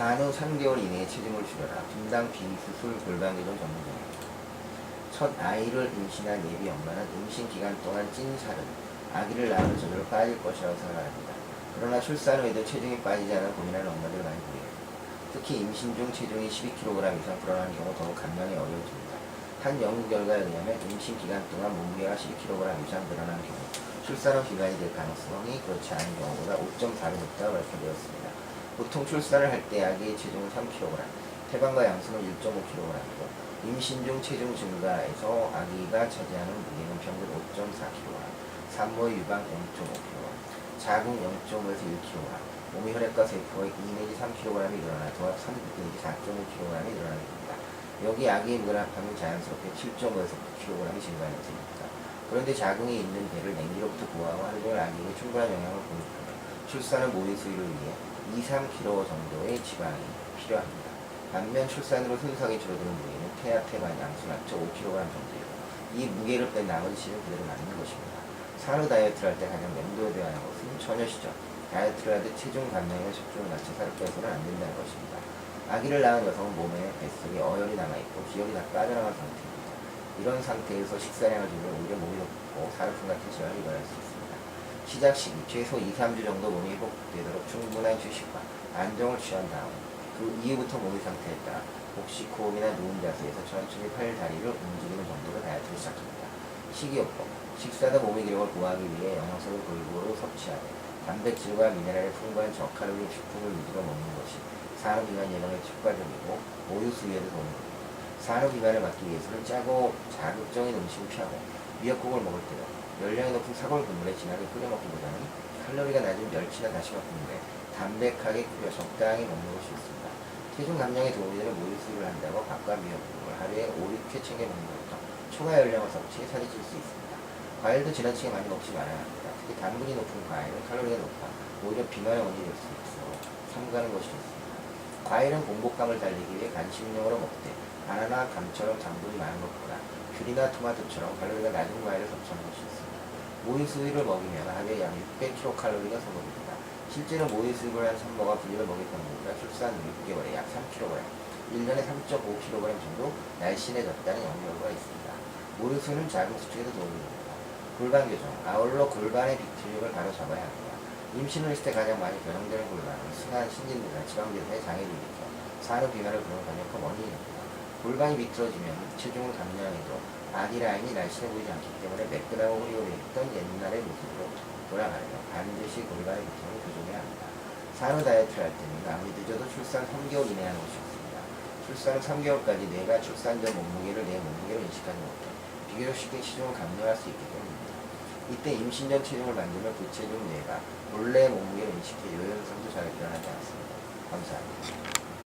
산후 3개월 이내에 체중을 줄여라. 분당 비수술 골반 교정 전문점입니다. 첫 아이를 임신한 예비 엄마는 임신 기간 동안 찐 살은 아기를 낳으면 저절로 빠질 것이라고 생각합니다. 그러나 출산 후에도 체중이 빠지지 않아 고민하는 엄마들을 많이 보여요. 특히 임신 중 체중이 12kg 이상 불어나는 경우 더욱 감량이 어려워집니다. 한 연구 결과에 의하면 임신 기간 동안 몸무게가 12kg 이상 늘어난 경우 출산 후 비만이 될 가능성이 그렇지 않은 경우보다 5.4배 높다고 밝혀되었습니다. 보통 출산을 할 때 아기의 체중은 3kg, 태반과 양수는 1.5kg이고 임신 중 체중 증가에서 아기가 차지하는 무게는 평균 5.4kg, 산모의 유방 0.5kg, 자궁 0.5에서 1kg, 몸의 혈액과 세포의 2 내지 3kg이 늘어나 조합 3 내지 4.5kg이 늘어나게 됩니다. 여기 아기의 무게를 합하면 자연스럽게 7.5에서 9kg이 증가하는 것입니다. 그런데 자궁이 있는 배를 냉기로부터 보호하고 하루 종일 아기에게 충분한 영양을 공급하며 출산 후 모유 수유를 위해 2-3kg 정도의 지방이 필요합니다. 반면 출산으로 순수하게 줄어드는 무게는 태아, 태반, 양수 합쳐 5kg 정도이고 이 무게를 뺀 나머지 질은 그대로 남는 것입니다. 산후 다이어트를 할 때 가장 염두에 하는 것은 처녀 시절 다이어트를 하듯 체중 감량에 집중을 맞춰 살을 빼서는 안 된다는 것입니다. 아기를 낳은 여성은 몸에 뱃속에 어혈이 남아있고 기혈이 다 빠져나간 상태입니다. 이런 상태에서 식사량을 줄이면 오히려 몸이 높고 사르품 같은 질환이 일어날 수 있습니다. 시작 시기 최소 2-3주 정도 몸이 회복되도록 충분한 휴식과 안정을 취한 다음 그 이후부터 몸의 상태에 따라 복식 호흡이나 누운 자세에서 천천히 팔, 다리를 움직이는 정도로 다이어트를 시작합니다. 식이요법 식사다 몸의 기력을 보호하기 위해 영양소를 골고루 섭취하되 단백질과 미네랄이 풍부한 저칼로리 식품을 위주로 먹는 것이 산후 비만 예방에 효과적이고 모유 수유에도 도움이 됩니다. 산후 비만을 막기 위해서는 짜고 자극적인 음식을 피하고 미역국을 먹을 때도 열량이 높은 사골 국물에 진하게 끓여 먹기보다는 칼로리가 낮은 멸치나 다시마 국물에 담백하게 끓여 적당히 먹는 것이 좋습니다. 체중 감량에 도움이 되는 모유 수유를 한다고 밥과 미역국을 하루에 5-6회 챙겨 먹는 것부터 초과 열량을 섭취해 살이 찔 수 있습니다. 과일도 지나치게 많이 먹지 말아야 합니다. 특히 당분이 높은 과일은 칼로리가 높아 오히려 비만의 원인이 될 수 있어 삼가는 것이 좋습니다. 과일은 공복감을 달리기 위해 간식용으로 먹되 바나나, 감처럼 당분이 많은 것보다 귤이나 토마토처럼 칼로리가 낮은 과일을 섭취하는 것이 좋습니다. 모유 수유를 먹이면 하루에 약 600kcal가 소모됩니다. 실제로 모유 수유를 한 산모가 분유를 먹일 경우보다 출산 후 6개월에 약 3kg, 1년에 3.5kg 정도 날씬해졌다는 연구 결과가 있습니다. 모유 수유는 자궁 수축에도 도움이 됩니다. 골반 교정, 아울러 골반의 비틀림을 바로 잡아야 합니다. 임신을 했을 때 가장 많이 변형되는 골반은 순환, 신진대사, 지방대사의 장애를 일으켜 산후 비만을 부르는 강력한 원인입니다. 골반이 비틀어지면 체중을 감량해도 아기 라인이 날씬해 보이지 않기 때문에 매끈하고 흐리오리했던 옛날의 모습으로 돌아가려면 반드시 골반의 비틀림을 교정해야 합니다. 산후 다이어트를 할 때는 아무리 늦어도 출산 3개월 이내에 하는 것이 좋습니다. 출산 후 3개월까지 뇌가 출산 전 몸무게를 내 몸무게로 인식하지 못해 비교적 쉽게 체중을 감량할 수 있기 때문입니다. 이때 임신 전 체중을 만들면 그 체중 뇌가 본래 몸무게를 인식해 요요 현상도 잘 일어나지 않습니다. 감사합니다.